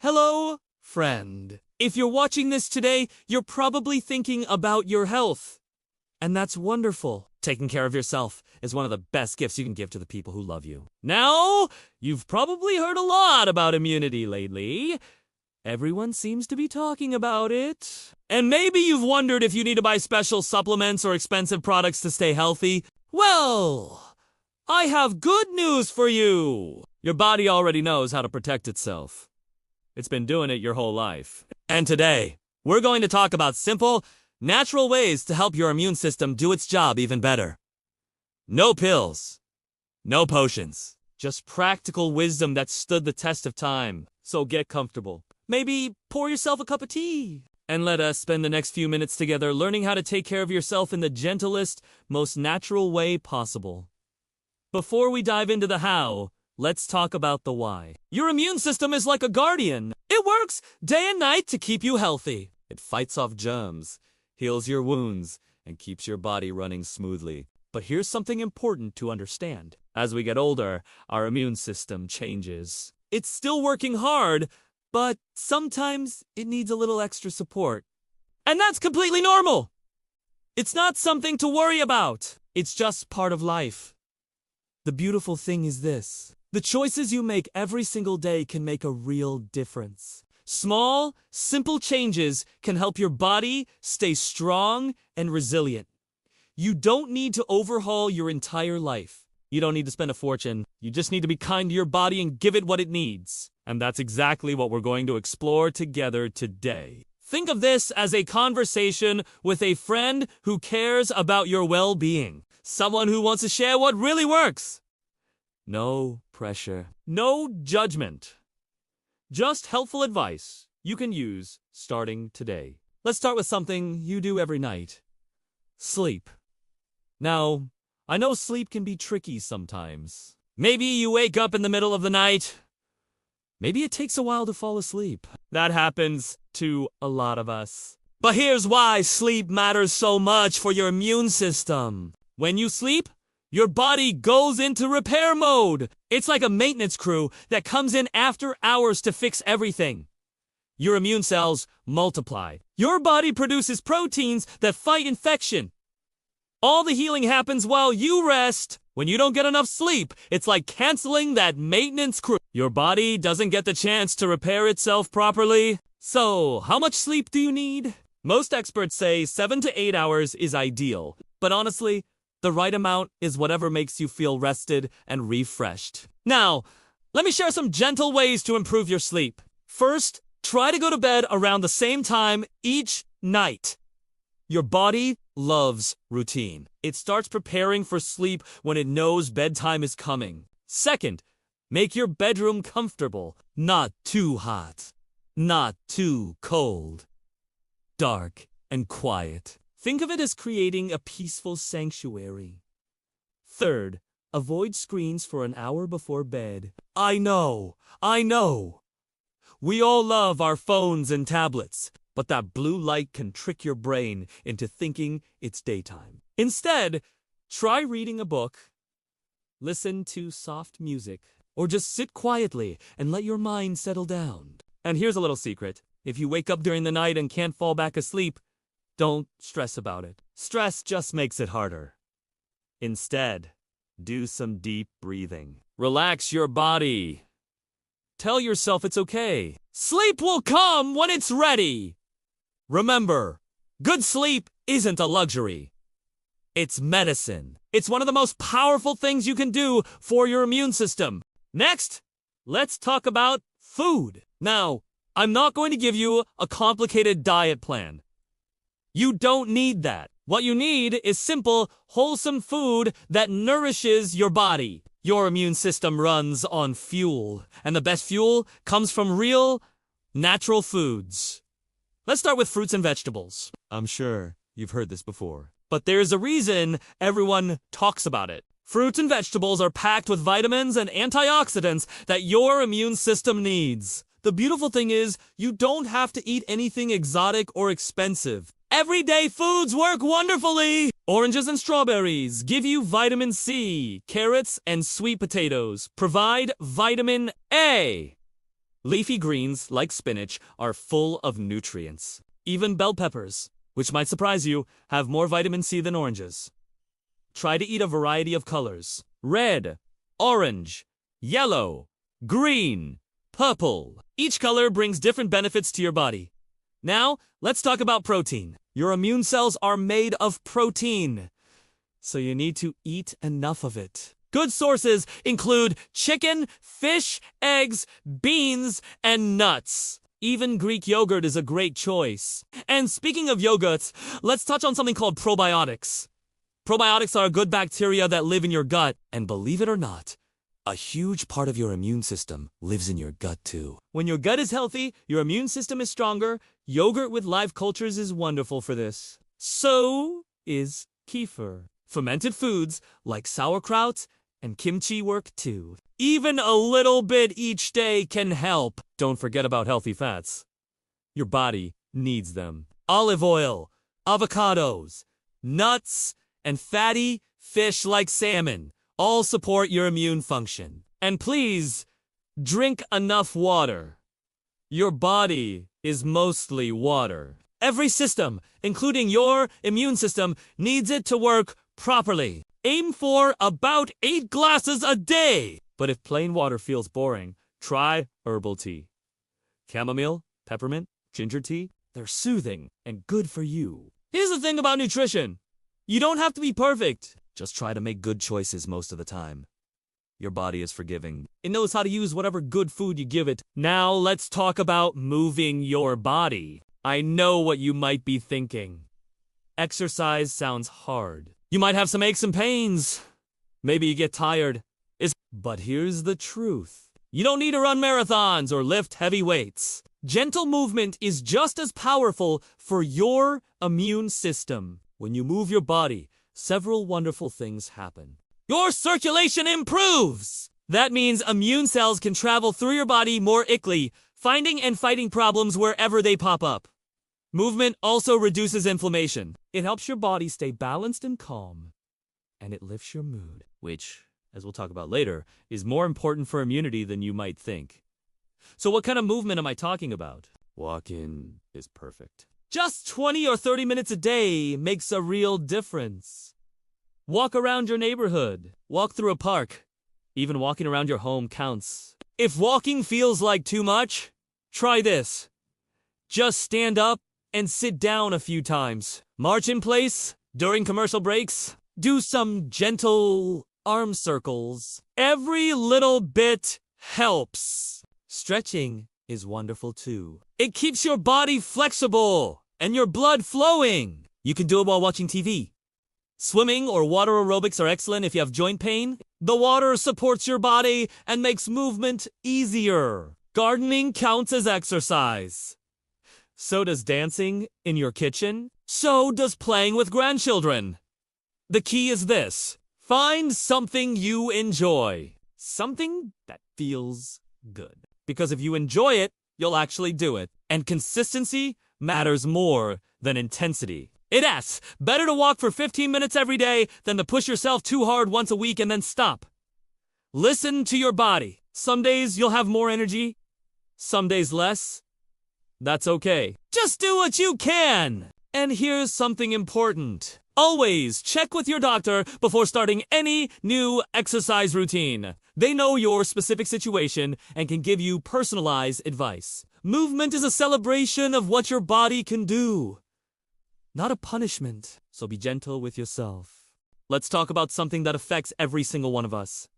Hello, friend. If you're watching this today, you're probably thinking about your health. And that's wonderful. Taking care of yourself is one of the best gifts you can give to the people who love you. Now, you've probably heard a lot about immunity lately. Everyone seems to be talking about it. And maybe you've wondered if you need to buy special supplements or expensive products to stay healthy. Well, I have good news for you. Your body already knows how to protect itself. It's been doing it your whole life. And today, we're going to talk about simple, natural ways to help your immune system do its job even better. No pills. No potions. Just practical wisdom that stood the test of time. So get comfortable. Maybe pour yourself a cup of tea. And let us spend the next few minutes together learning how to take care of yourself in the gentlest, most natural way possible. Before we dive into the how, let's talk about the why. Your immune system is like a guardian. It works day and night to keep you healthy. It fights off germs, heals your wounds, and keeps your body running smoothly. But here's something important to understand. As we get older, our immune system changes. It's still working hard, but sometimes it needs a little extra support. And that's completely normal. It's not something to worry about. It's just part of life. The beautiful thing is this. The choices you make every single day can make a real difference. Small, simple changes can help your body stay strong and resilient. You don't need to overhaul your entire life. You don't need to spend a fortune. You just need to be kind to your body and give it what it needs. And that's exactly what we're going to explore together today. Think of this as a conversation with a friend who cares about your well-being. Someone who wants to share what really works. No pressure. No judgment. Just helpful advice you can use starting today. Let's start with something you do every night. Sleep. Now, I know sleep can be tricky sometimes. Maybe you wake up in the middle of the night. Maybe it takes a while to fall asleep. That happens to a lot of us. But here's why sleep matters so much for your immune system. When you sleep, your body goes into repair mode. It's like a maintenance crew that comes in after hours to fix everything. Your immune cells multiply. Your body produces proteins that fight infection. All the healing happens while you rest. When you don't get enough sleep, it's like canceling that maintenance crew. Your body doesn't get the chance to repair itself properly. So, how much sleep do you need? Most experts say 7 to 8 hours is ideal. But honestly, the right amount is whatever makes you feel rested and refreshed. Now, let me share some gentle ways to improve your sleep. First, try to go to bed around the same time each night. Your body loves routine. It starts preparing for sleep when it knows bedtime is coming. Second, make your bedroom comfortable. Not too hot. Not too cold. Dark and quiet. Think of it as creating a peaceful sanctuary. Third, avoid screens for an hour before bed. I know. We all love our phones and tablets, but that blue light can trick your brain into thinking it's daytime. Instead, try reading a book, listen to soft music, or just sit quietly and let your mind settle down. And here's a little secret. If you wake up during the night and can't fall back asleep, don't stress about it. Stress just makes it harder. Instead, do some deep breathing. Relax your body. Tell yourself it's okay. Sleep will come when it's ready. Remember, good sleep isn't a luxury. It's medicine. It's one of the most powerful things you can do for your immune system. Next, let's talk about food. Now, I'm not going to give you a complicated diet plan. You don't need that. What you need is simple, wholesome food that nourishes your body. Your immune system runs on fuel, and the best fuel comes from real, natural foods. Let's start with fruits and vegetables. I'm sure you've heard this before, but there's a reason everyone talks about it. Fruits and vegetables are packed with vitamins and antioxidants that your immune system needs. The beautiful thing is, you don't have to eat anything exotic or expensive. Everyday foods work wonderfully. Oranges and strawberries give you vitamin C. Carrots and sweet potatoes provide vitamin A. Leafy greens, like spinach, are full of nutrients. Even bell peppers, which might surprise you, have more vitamin C than oranges. Try to eat a variety of colors: red, orange, yellow, green, purple. Each color brings different benefits to your body. Now, let's talk about protein. Your immune cells are made of protein, so you need to eat enough of it. Good sources include chicken, fish, eggs, beans, and nuts. Even Greek yogurt is a great choice. And speaking of yogurts, let's touch on something called probiotics. Probiotics are good bacteria that live in your gut, and believe it or not, a huge part of your immune system lives in your gut too. When your gut is healthy, your immune system is stronger. Yogurt with live cultures is wonderful for this. So is kefir. Fermented foods like sauerkraut and kimchi work too. Even a little bit each day can help. Don't forget about healthy fats. Your body needs them. Olive oil, avocados, nuts, and fatty fish like salmon all support your immune function. And please, drink enough water. Your body is mostly water. Every system, including your immune system, needs it to work properly. Aim for about 8 glasses a day. But if plain water feels boring, try herbal tea. Chamomile, peppermint, ginger tea, they're soothing and good for you. Here's the thing about nutrition. You don't have to be perfect. Just try to make good choices most of the time. Your body is forgiving. It knows how to use whatever good food you give it. Now let's talk about moving your body. I know what you might be thinking. Exercise sounds hard. You might have some aches and pains. Maybe you get tired. But here's the truth. You don't need to run marathons or lift heavy weights. Gentle movement is just as powerful for your immune system. When you move your body, several wonderful things happen. Your circulation improves! That means immune cells can travel through your body more easily, finding and fighting problems wherever they pop up. Movement also reduces inflammation. It helps your body stay balanced and calm. And it lifts your mood, which, as we'll talk about later, is more important for immunity than you might think. So what kind of movement am I talking about? Walking is perfect. Just 20 or 30 minutes a day makes a real difference. Walk around your neighborhood. Walk through a park. Even walking around your home counts. If walking feels like too much, try this. Just stand up and sit down a few times. March in place during commercial breaks. Do some gentle arm circles. Every little bit helps. Stretching is wonderful too. It keeps your body flexible and your blood flowing. You can do it while watching TV. Swimming or water aerobics are excellent if you have joint pain. The water supports your body and makes movement easier. Gardening counts as exercise. So does dancing in your kitchen. So does playing with grandchildren. The key is this. Find something you enjoy. Something that feels good. Because if you enjoy it, you'll actually do it. And consistency matters more than intensity. It asks, better to walk for 15 minutes every day than to push yourself too hard once a week and then stop. Listen to your body. Some days you'll have more energy. Some days less. That's okay. Just do what you can. And here's something important. Always check with your doctor before starting any new exercise routine. They know your specific situation and can give you personalized advice. Movement is a celebration of what your body can do, not a punishment. So be gentle with yourself. Let's talk about something that affects every single one of us.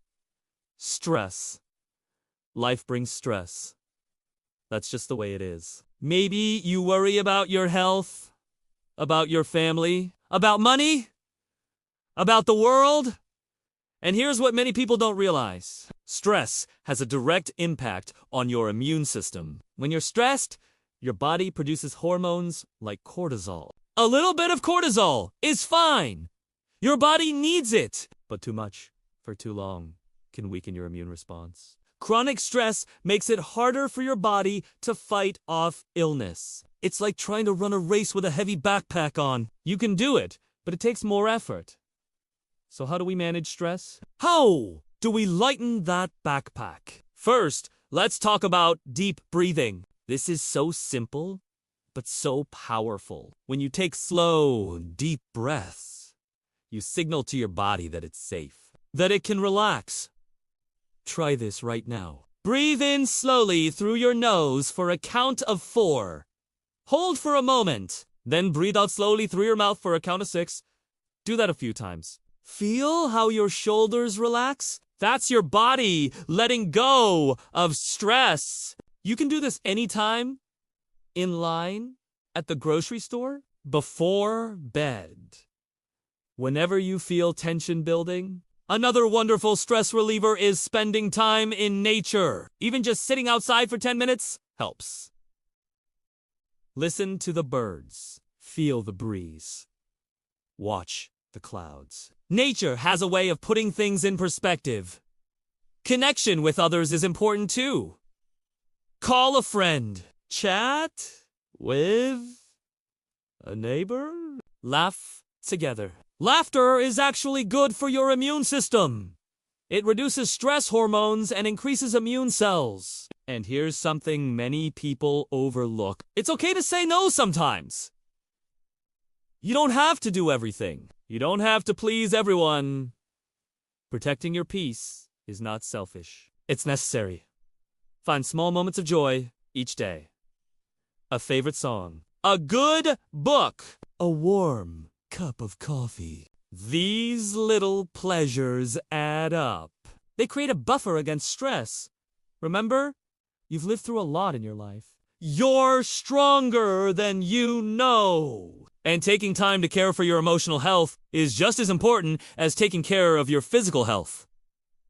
Stress. Life brings stress. That's just the way it is. Maybe you worry about your health, about your family, about money, about the world. And here's what many people don't realize. Stress has a direct impact on your immune system. When you're stressed, your body produces hormones like cortisol. A little bit of cortisol is fine. Your body needs it. But too much for too long can weaken your immune response. Chronic stress makes it harder for your body to fight off illness. It's like trying to run a race with a heavy backpack on. You can do it, but it takes more effort. So how do we manage stress? How do we lighten that backpack? First, Let's talk about deep breathing. This is so simple, but so powerful. When you take slow, deep breaths, you signal to your body that it's safe, that it can relax. Try this right now. Breathe in slowly through your nose for a count of 4. Hold for a moment, then breathe out slowly through your mouth for a count of 6. Do that a few times. Feel how your shoulders relax? That's your body letting go of stress. You can do this anytime, in line, at the grocery store, before bed. Whenever you feel tension building. Another wonderful stress reliever is spending time in nature. Even just sitting outside for 10 minutes helps. Listen to the birds. Feel the breeze. Watch the clouds. Nature has a way of putting things in perspective. Connection with others is important too. Call a friend. Chat with a neighbor. Laugh together. Laughter is actually good for your immune system. It reduces stress hormones and increases immune cells. And here's something many people overlook. It's okay to say no sometimes. You don't have to do everything. You don't have to please everyone. Protecting your peace is not selfish. It's necessary. Find small moments of joy each day. A favorite song. A good book. A warm cup of coffee. These little pleasures add up. They create a buffer against stress. Remember, you've lived through a lot in your life. You're stronger than you know. And taking time to care for your emotional health is just as important as taking care of your physical health.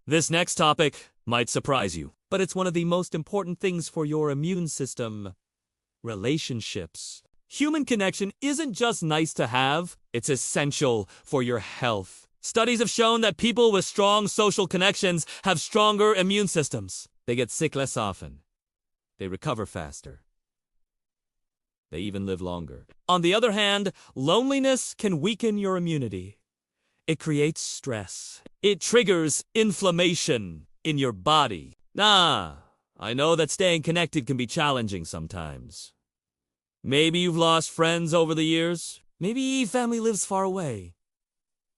This next topic might surprise you, but it's one of the most important things for your immune system. Relationships. Human connection isn't just nice to have, it's essential for your health. Studies have shown that people with strong social connections have stronger immune systems. They get sick less often. They recover faster. They even live longer. On the other hand, loneliness can weaken your immunity. It creates stress. It triggers inflammation in your body. I know that staying connected can be challenging sometimes. Maybe you've lost friends over the years. Maybe family lives far away.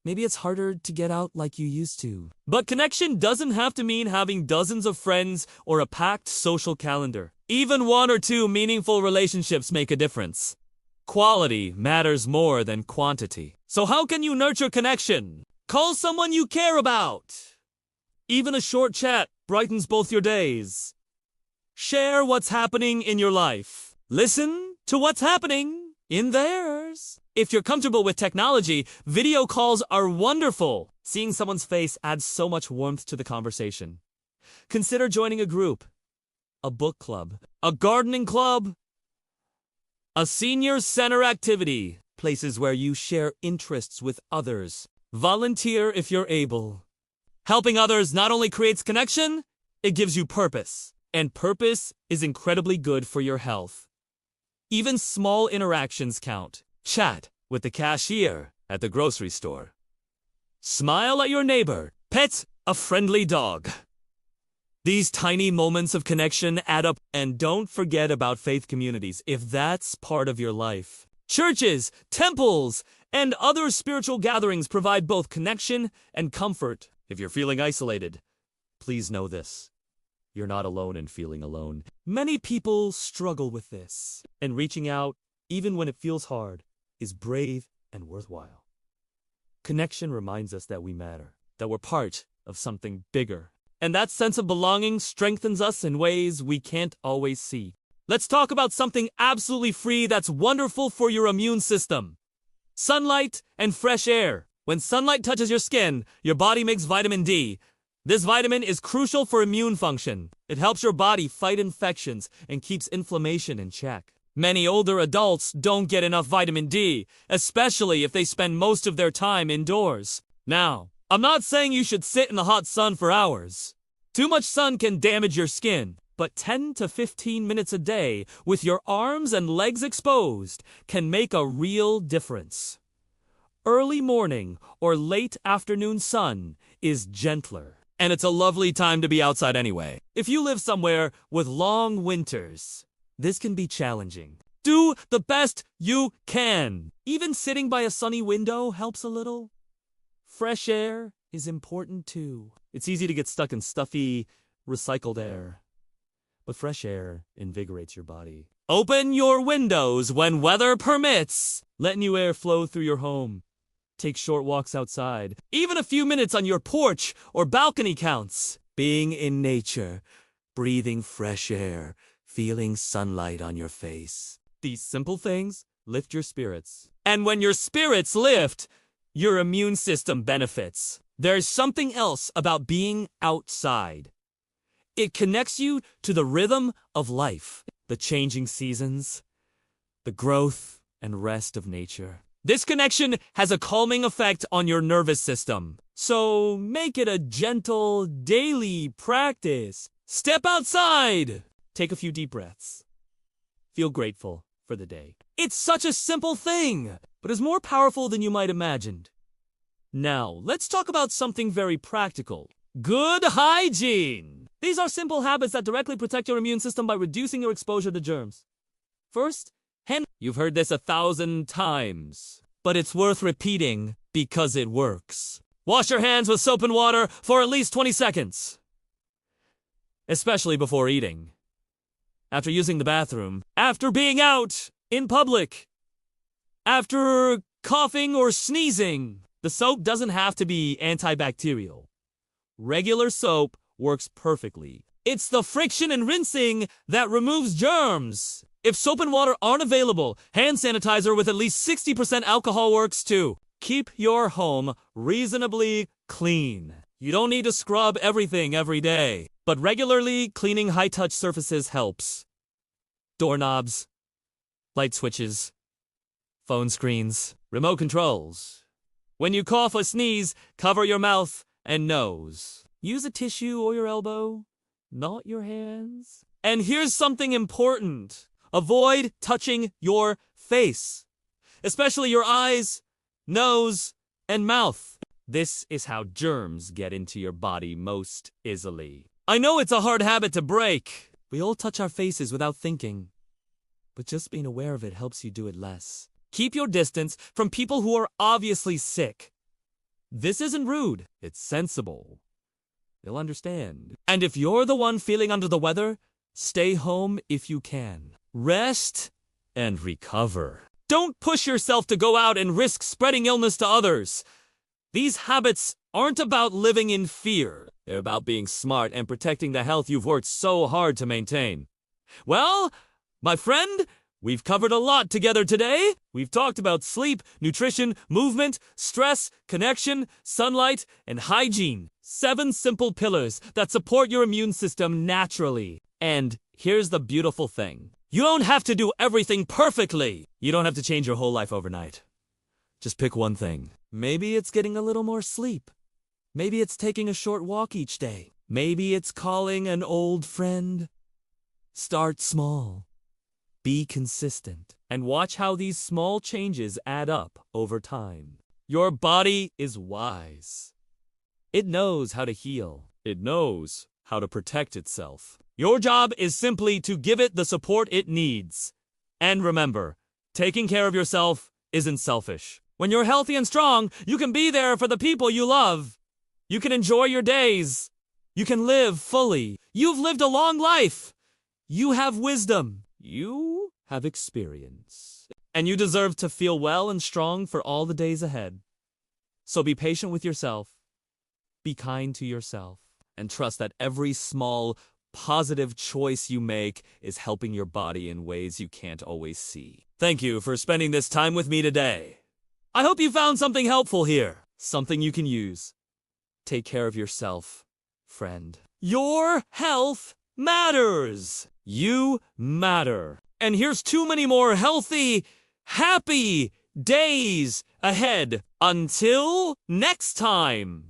Maybe it's harder to get out like you used to. But connection doesn't have to mean having dozens of friends or a packed social calendar. Even 1 or 2 meaningful relationships make a difference. Quality matters more than quantity. So how can you nurture connection? Call someone you care about. Even a short chat brightens both your days. Share what's happening in your life. Listen to what's happening in theirs. If you're comfortable with technology, video calls are wonderful. Seeing someone's face adds so much warmth to the conversation. Consider joining a group, a book club, a gardening club, a senior center activity, places where you share interests with others. Volunteer if you're able. Helping others not only creates connection, it gives you purpose. And purpose is incredibly good for your health. Even small interactions count. Chat with the cashier at the grocery store. Smile at your neighbor. Pet a friendly dog. These tiny moments of connection add up. And don't forget about faith communities if that's part of your life. Churches, temples, and other spiritual gatherings provide both connection and comfort. If you're feeling isolated, please know this. You're not alone in feeling alone. Many people struggle with this, and reaching out, even when it feels hard, is brave and worthwhile. Connection reminds us that we matter, that we're part of something bigger, and that sense of belonging strengthens us in ways we can't always see. Let's talk about something absolutely free that's wonderful for your immune system. Sunlight and fresh air. When sunlight touches your skin, your body makes vitamin D. This vitamin is crucial for immune function. It helps your body fight infections and keeps inflammation in check. Many older adults don't get enough vitamin D, especially if they spend most of their time indoors. Now, I'm not saying you should sit in the hot sun for hours. Too much sun can damage your skin, but 10 to 15 minutes a day with your arms and legs exposed can make a real difference. Early morning or late afternoon sun is gentler. And it's a lovely time to be outside anyway. If you live somewhere with long winters, this can be challenging. Do the best you can. Even sitting by a sunny window helps a little. Fresh air is important too. It's easy to get stuck in stuffy, recycled air. But fresh air invigorates your body. Open your windows when weather permits. Let new air flow through your home. Take short walks outside. Even a few minutes on your porch or balcony counts. Being in nature, breathing fresh air, feeling sunlight on your face. These simple things lift your spirits. And when your spirits lift, your immune system benefits. There's something else about being outside. It connects you to the rhythm of life, the changing seasons, the growth and rest of nature. This connection has a calming effect on your nervous system. So make it a gentle, daily practice. Step outside. Take a few deep breaths. Feel grateful for the day. It's such a simple thing, but is more powerful than you might imagined. Now, let's talk about something very practical. Good hygiene. These are simple habits that directly protect your immune system by reducing your exposure to germs. First, you've heard this 1,000 times, but it's worth repeating because it works. Wash your hands with soap and water for at least 20 seconds. Especially before eating. After using the bathroom. After being out in public. After coughing or sneezing. The soap doesn't have to be antibacterial. Regular soap works perfectly. It's the friction and rinsing that removes germs. If soap and water aren't available, hand sanitizer with at least 60% alcohol works too. Keep your home reasonably clean. You don't need to scrub everything every day, but regularly cleaning high-touch surfaces helps. Doorknobs, light switches, phone screens, remote controls. When you cough or sneeze, cover your mouth and nose. Use a tissue or your elbow, not your hands. And here's something important. Avoid touching your face, especially your eyes, nose, and mouth. This is how germs get into your body most easily. I know it's a hard habit to break. We all touch our faces without thinking, but just being aware of it helps you do it less. Keep your distance from people who are obviously sick. This isn't rude, it's sensible. They'll understand. And if you're the one feeling under the weather, stay home if you can. Rest and recover. Don't push yourself to go out and risk spreading illness to others. These habits aren't about living in fear. They're about being smart and protecting the health you've worked so hard to maintain. Well, my friend, we've covered a lot together today. We've talked about sleep, nutrition, movement, stress, connection, sunlight, and hygiene. 7 simple pillars that support your immune system naturally. And here's the beautiful thing. You don't have to do everything perfectly. You don't have to change your whole life overnight. Just pick one thing. Maybe it's getting a little more sleep. Maybe it's taking a short walk each day. Maybe it's calling an old friend. Start small. Be consistent. And watch how these small changes add up over time. Your body is wise. It knows how to heal. It knows how to protect itself. Your job is simply to give it the support it needs. And remember, taking care of yourself isn't selfish. When you're healthy and strong, you can be there for the people you love. You can enjoy your days. You can live fully. You've lived a long life. You have wisdom. You have experience. And you deserve to feel well and strong for all the days ahead. So be patient with yourself. Be kind to yourself. And trust that every small, positive choice you make is helping your body in ways you can't always see. Thank you for spending this time with me today. I hope you found something helpful here. Something you can use. Take care of yourself, friend. Your health matters. You matter. And here's too many more healthy, happy days ahead. Until next time.